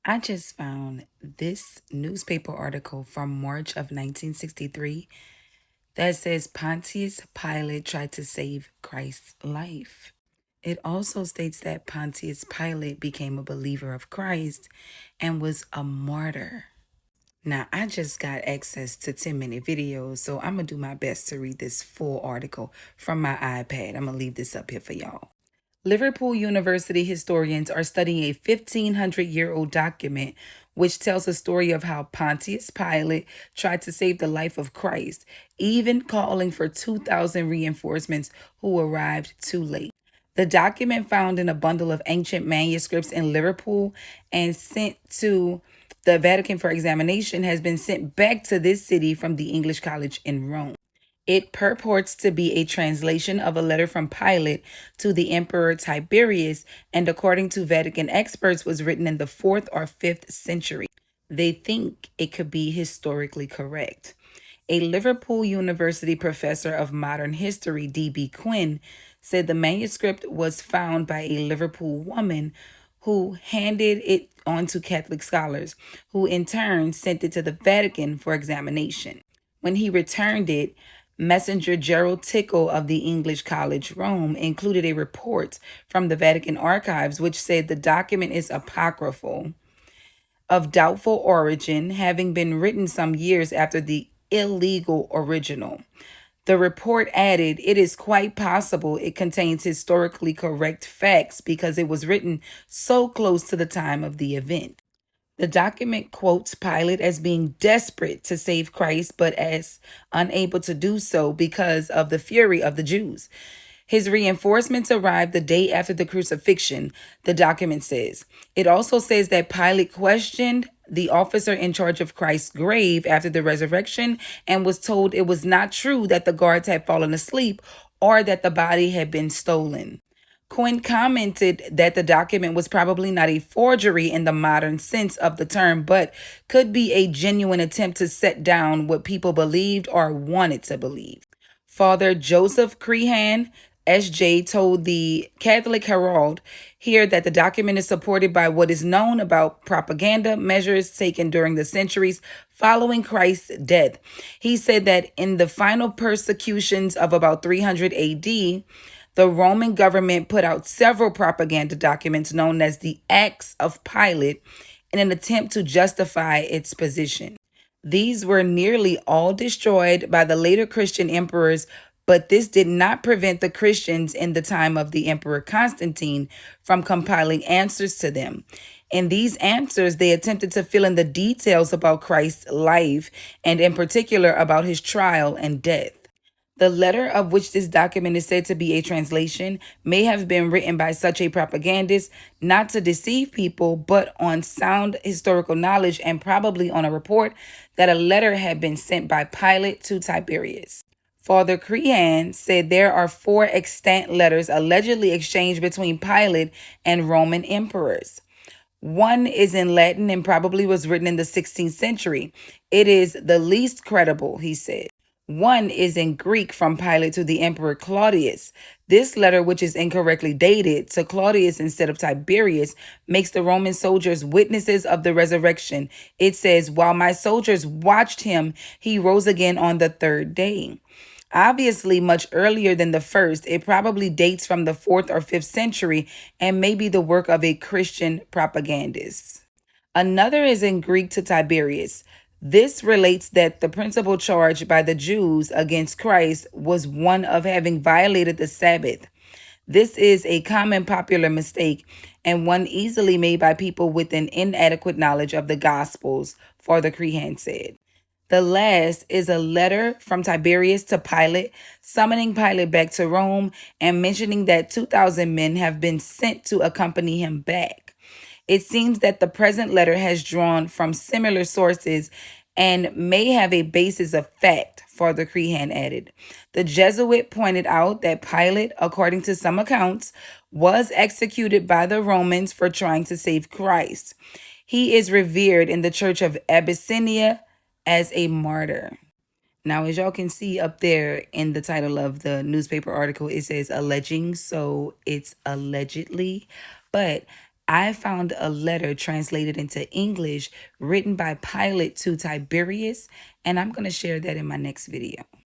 I just found this newspaper article from March of 1963 that says Pontius Pilate tried to save Christ's life. It also states that Pontius Pilate became a believer of Christ and was a martyr. Now, I just got access to 10-minute videos, so I'm going to do my best to read this full article from my iPad. I'm going to leave this up here for y'all. Liverpool University historians are studying a 1,500-year-old document which tells a story of how Pontius Pilate tried to save the life of Christ, even calling for 2,000 reinforcements who arrived too late. The document, found in a bundle of ancient manuscripts in Liverpool and sent to the Vatican for examination, has been sent back to this city from the English College in Rome. It purports to be a translation of a letter from Pilate to the Emperor Tiberius, and according to Vatican experts, was written in the 4th or 5th century. They think it could be historically correct. A Liverpool University professor of modern history, D.B. Quinn, said the manuscript was found by a Liverpool woman who handed it on to Catholic scholars, who in turn sent it to the Vatican for examination. When he returned it, Messenger Gerald Tickle of the English College Rome included a report from the Vatican archives which said the document is apocryphal, of doubtful origin, having been written some years after the illegal original. The report added, it is quite possible it contains historically correct facts because it was written so close to the time of the event. The document quotes Pilate as being desperate to save Christ, but as unable to do so because of the fury of the Jews. His reinforcements arrived the day after the crucifixion, the document says. It also says that Pilate questioned the officer in charge of Christ's grave after the resurrection and was told it was not true that the guards had fallen asleep or that the body had been stolen. Quinn commented that the document was probably not a forgery in the modern sense of the term, but could be a genuine attempt to set down what people believed or wanted to believe. Father Joseph Crehan, SJ, told the Catholic Herald here that the document is supported by what is known about propaganda measures taken during the centuries following Christ's death. He said that in the final persecutions of about 300 AD, the Roman government put out several propaganda documents known as the Acts of Pilate in an attempt to justify its position. These were nearly all destroyed by the later Christian emperors, but this did not prevent the Christians in the time of the Emperor Constantine from compiling answers to them. In these answers, they attempted to fill in the details about Christ's life and, in particular, about his trial and death. The letter of which this document is said to be a translation may have been written by such a propagandist not to deceive people, but on sound historical knowledge and probably on a report that a letter had been sent by Pilate to Tiberius. Father Crehan said there are 4 extant letters allegedly exchanged between Pilate and Roman emperors. One is in Latin and probably was written in the 16th century. It is the least credible, he said. One is in Greek from Pilate to the Emperor Claudius. This letter, which is incorrectly dated to Claudius instead of Tiberius, makes the Roman soldiers witnesses of the resurrection. It says, while my soldiers watched him, he rose again on the 3rd day. Obviously, much earlier than the first, it probably dates from the 4th or 5th century and may be the work of a Christian propagandist. Another is in Greek to Tiberius. This relates that the principal charge by the Jews against Christ was one of having violated the Sabbath. This is a common popular mistake and one easily made by people with an inadequate knowledge of the Gospels, Father Crehan said. The last is a letter from Tiberius to Pilate, summoning Pilate back to Rome and mentioning that 2,000 men have been sent to accompany him back. It seems that the present letter has drawn from similar sources and may have a basis of fact, Father Crehan added. The Jesuit pointed out that Pilate, according to some accounts, was executed by the Romans for trying to save Christ. He is revered in the Church of Abyssinia as a martyr. Now, as y'all can see up there in the title of the newspaper article, it says alleging, so it's allegedly. But I found a letter translated into English written by Pilate to Tiberius, and I'm going to share that in my next video.